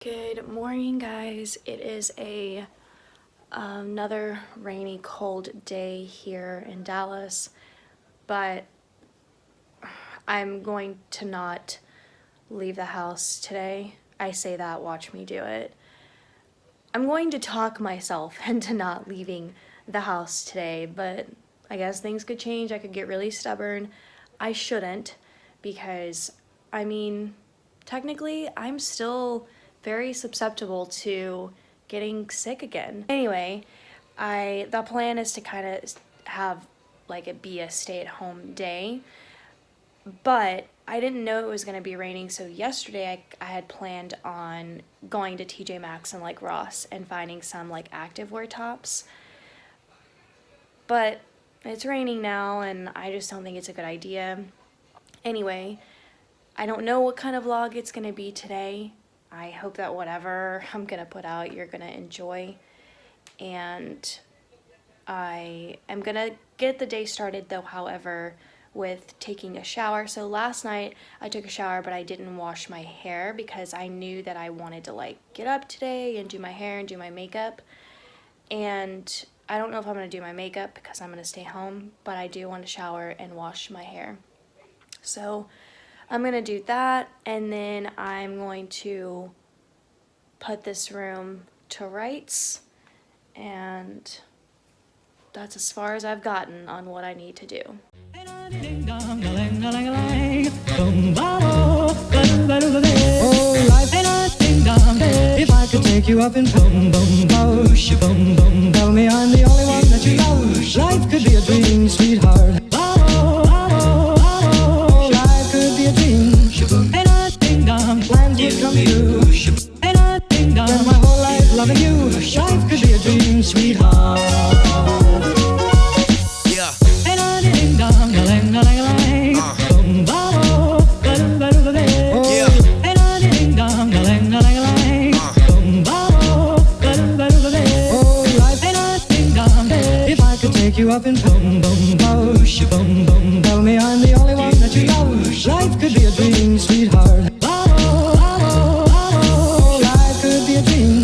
Good morning, guys. It is another rainy, cold day here in Dallas, but I'm going to not leave the house today. I say that, watch me do it. I'm going to talk myself into not leaving the house today, but I guess things could change. I could get really stubborn. I shouldn't, because, I mean, technically, I'm still very susceptible to getting sick again. Anyway, the plan is to kind of have like it be a stay-at-home day, but I didn't know it was going to be raining, so yesterday I had planned on going to TJ Maxx and like Ross and finding some like activewear tops, but it's raining now and I just don't think it's a good idea. Anyway, I don't know what kind of vlog it's going to be today. I hope that whatever I'm going to put out, you're going to enjoy. And I am going to get the day started, though, however, with taking a shower. So last night I took a shower, but I didn't wash my hair because I knew that I wanted to, like, get up today and do my hair and do my makeup. And I don't know if I'm going to do my makeup because I'm going to stay home, but I do want to shower and wash my hair. So I'm going to do that, and then I'm going to put this room to rights, and that's as far as I've gotten on what I need to do. Oh, life ain't a ding-dong. If I could take you up in boom, boom, boosh, boom, boom, tell me I'm the only one that you love. Life could be a dream, sweetheart. Life could be a dream. Ain't a ding-dong. Plans would come true. Ain't a ding-dong. Spend my whole life loving you. Life could be a dream, sweetheart. Yeah. Ain't a ding-dong, a-lang-a-lang-a-lang. Boom, ba-bo, ba-do-ba-do-ba-day. Yeah. Ain't a ding-dong, a-lang-a-lang-a-lang. Boom, ba-bo, ba-do-ba-do-ba-day. Oh, life ain't a ding-dong. If I could take you up in boom, boom, boosh, boom, boom, tell me I'm the only one that you love. Life could be a dream, sweetheart. Ba-bo, ba-bo, ba-bo. Life could be a dream.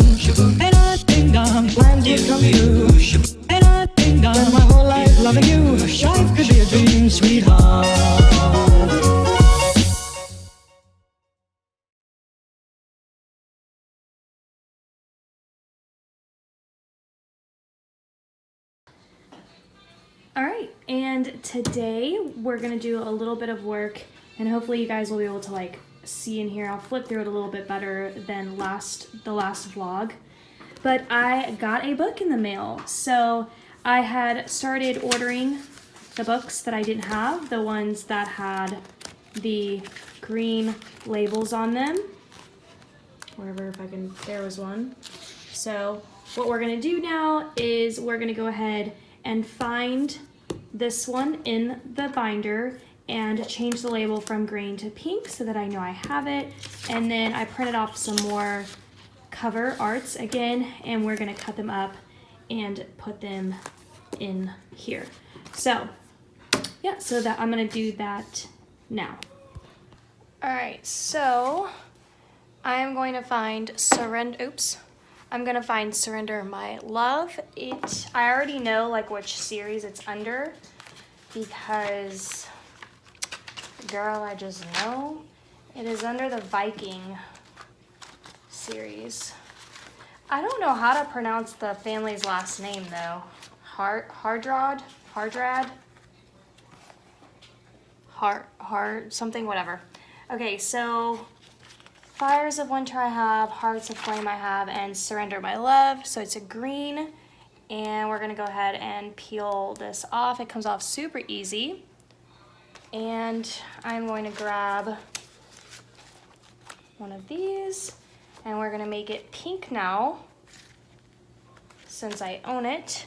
Ain't a ding-dong. Plans would come true. Ain't a ding-dong. Spend my whole life loving you. Life could be a dream, sweetheart. Alright, and today we're going to do a little bit of work, and hopefully you guys will be able to like see in here. I'll flip through it a little bit better than the last vlog. But I got a book in the mail, so I had started ordering the books that I didn't have, the ones that had the green labels on them. Wherever, if I can, there was one. So what we're gonna do now is we're gonna go ahead and find this one in the binder and change the label from green to pink so that I know I have it. And then I printed off some more cover arts again, and we're gonna cut them up and put them in here. So yeah, so that I'm gonna do that now. All right, so I am going to find I'm gonna find Surrender My Love. I already know like which series it's under because, girl, I just know. It is under the Viking series. I don't know how to pronounce the family's last name though. Hardrad, something, whatever. Okay, so Fires of Winter I have, Hearts of Flame I have, and Surrender My Love. So it's a green, and we're gonna go ahead and peel this off. It comes off super easy. And I'm going to grab one of these, and we're gonna make it pink now, since I own it.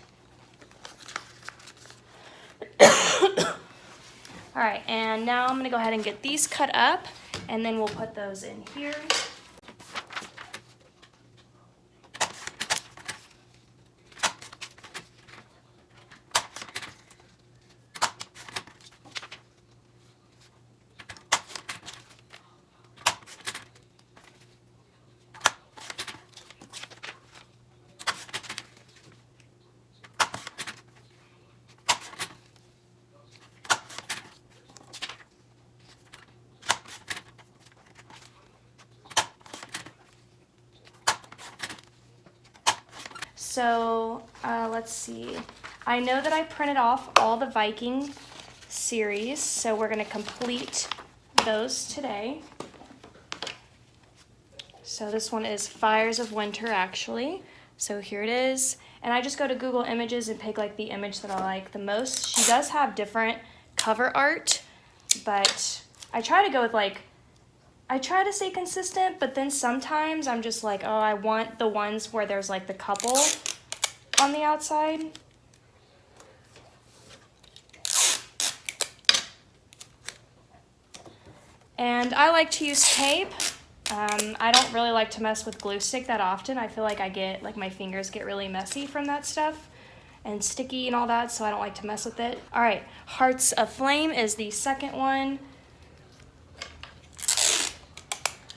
All right, and now I'm gonna go ahead and get these cut up, and then we'll put those in here. So let's see. I know that I printed off all the Viking series, so we're gonna complete those today. So this one is Fires of Winter, actually. So here it is. And I just go to Google Images and pick like the image that I like the most. She does have different cover art, but I try to go with like, I try to stay consistent, but then sometimes I'm just like, oh, I want the ones where there's like the couple on the outside. And I like to use tape. I don't really like to mess with glue stick that often. I feel like I get, like my fingers get really messy from that stuff and sticky and all that, so I don't like to mess with it. All right, Hearts of Flame is the second one.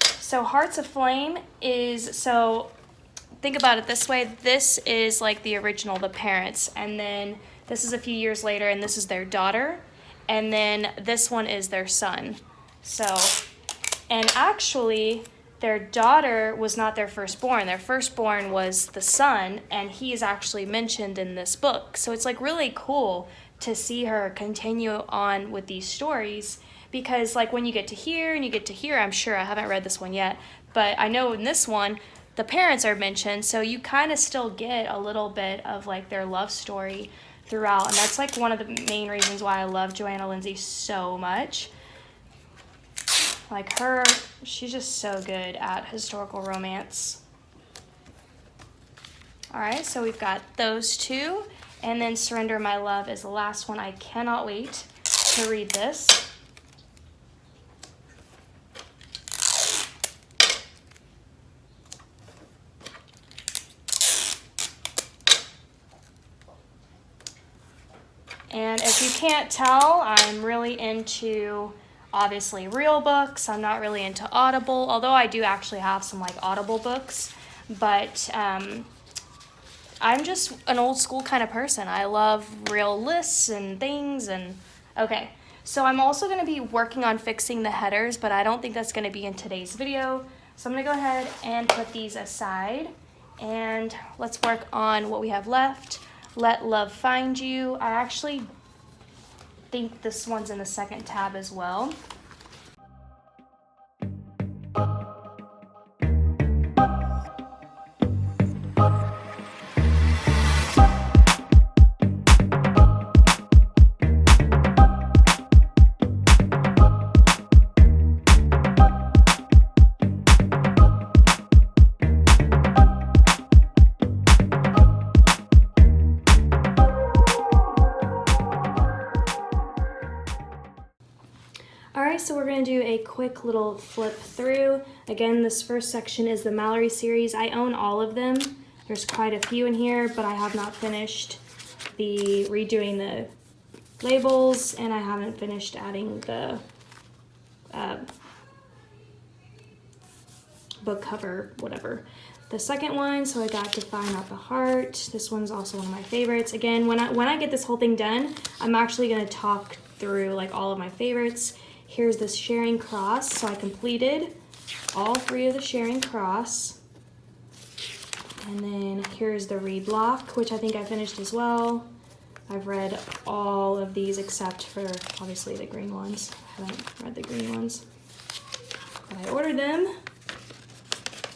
So Hearts of Flame is, so think about it this way. This is like the original, the parents, and then this is a few years later, and this is their daughter, and then this one is their son. So, and actually, their daughter was not their firstborn. Their firstborn was the son, and he is actually mentioned in this book. So it's like really cool to see her continue on with these stories, because like when you get to here and you get to here, I'm sure, I haven't read this one yet, but I know in this one, the parents are mentioned, so you kind of still get a little bit of like their love story throughout, and that's like one of the main reasons why I love Joanna Lindsey so much. Like her, she's just so good at historical romance. All right, so we've got those two, and then Surrender My Love is the last one. I cannot wait to read this. And if you can't tell, I'm really into obviously real books. I'm not really into Audible, although I do actually have some like Audible books, but I'm just an old school kind of person. I love real lists and things. And okay, so I'm also going to be working on fixing the headers, but I don't think that's going to be in today's video. So I'm going to go ahead and put these aside, and let's work on what we have left. Let Love Find You. I actually think this one's in the second tab as well. Alright, so we're going to do a quick little flip through. Again, this first section is the Mallory series. I own all of them. There's quite a few in here, but I have not finished redoing the labels, and I haven't finished adding the book cover, whatever. The second one, so I got to find out the heart. This one's also one of my favorites. Again, when I get this whole thing done, I'm actually going to talk through like all of my favorites. Here's this Sharing Cross. So I completed all three of the Sharing Cross. And then here's the Reblock, which I think I finished as well. I've read all of these except for obviously the green ones. I haven't read the green ones, but I ordered them,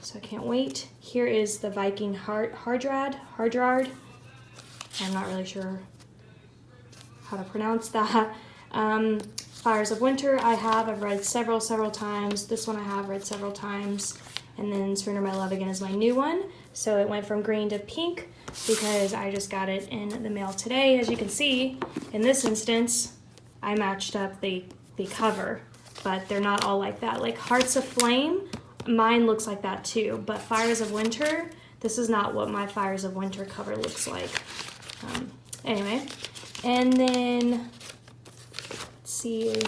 so I can't wait. Here is the Viking Hardrad. I'm not really sure how to pronounce that. Fires of Winter I've read several times. This one I have read several times. And then Surrender My Love Again is my new one. So it went from green to pink because I just got it in the mail today. As you can see, in this instance, I matched up the cover, but they're not all like that. Like Hearts of Flame, mine looks like that too, but Fires of Winter, this is not what my Fires of Winter cover looks like. Anyway, and then let's see,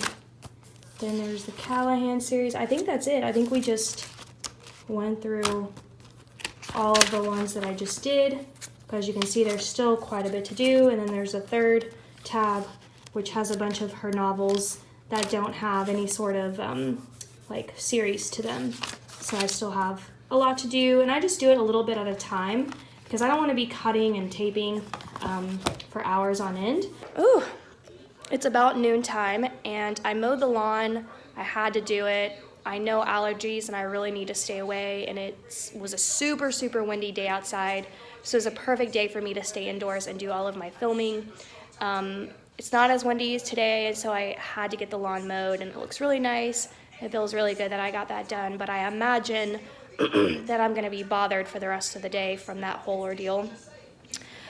then there's the Callahan series. I think that's it. I think we just went through all of the ones that I just did, but as you can see, there's still quite a bit to do. And then there's a third tab which has a bunch of her novels that don't have any sort of like series to them, so I still have a lot to do, and I just do it a little bit at a time because I don't want to be cutting and taping for hours on end. Ooh, it's about noontime and I mowed the lawn. I had to do it. I know allergies and I really need to stay away, and it was a super, super windy day outside, so it was a perfect day for me to stay indoors and do all of my filming. It's not as windy as today, and so I had to get the lawn mowed, and it looks really nice. It feels really good that I got that done, but I imagine that I'm gonna be bothered for the rest of the day from that whole ordeal.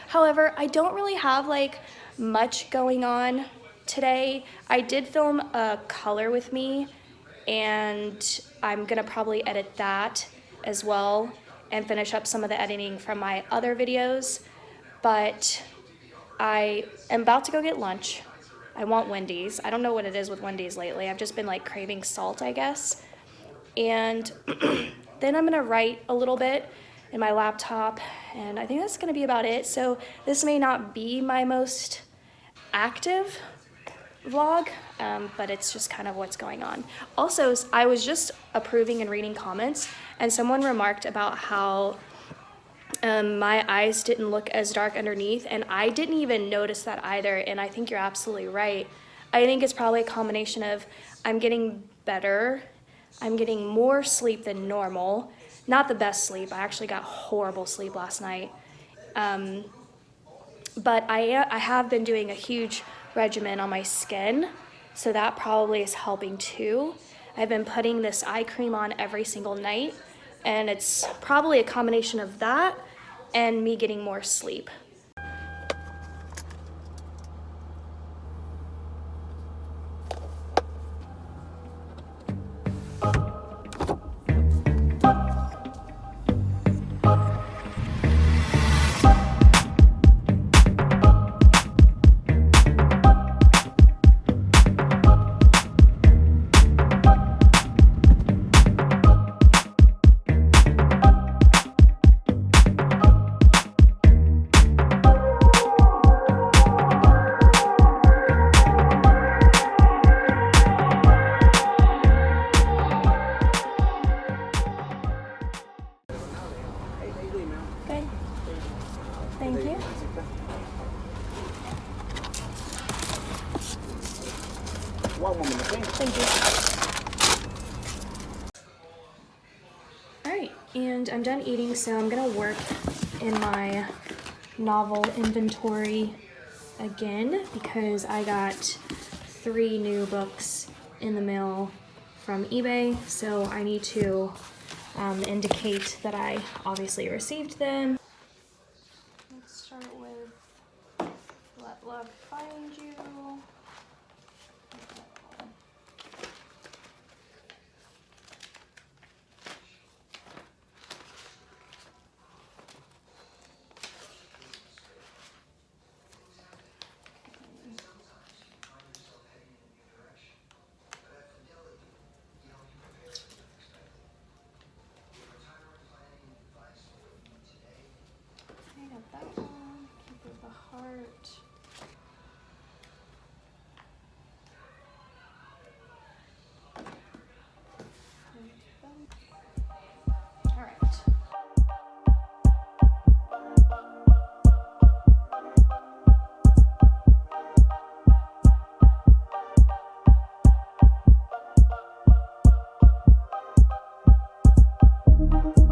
However, I don't really have like much going on today. I did film a color with me, and I'm gonna probably edit that as well and finish up some of the editing from my other videos. But I am about to go get lunch. I want Wendy's. I don't know what it is with Wendy's lately. I've just been like craving salt, I guess. And then I'm gonna write a little bit in my laptop, and I think that's gonna be about it. So this may not be my most active vlog, but it's just kind of what's going on. Also, I was just approving and reading comments, and someone remarked about how my eyes didn't look as dark underneath, and I didn't even notice that either, and I think you're absolutely right. I think it's probably a combination of I'm getting better, I'm getting more sleep than normal. Not the best sleep, I actually got horrible sleep last night. But I have been doing a huge regimen on my skin, so that probably is helping too. I've been putting this eye cream on every single night, and it's probably a combination of that and me getting more sleep. Good. Thank you. Thank you. Alright, and I'm done eating, so I'm gonna work in my novel inventory again because I got 3 new books in the mail from eBay, so I need to indicate that I obviously received them. Let's start with Let Love Find You. That one, keep with the heart. All right.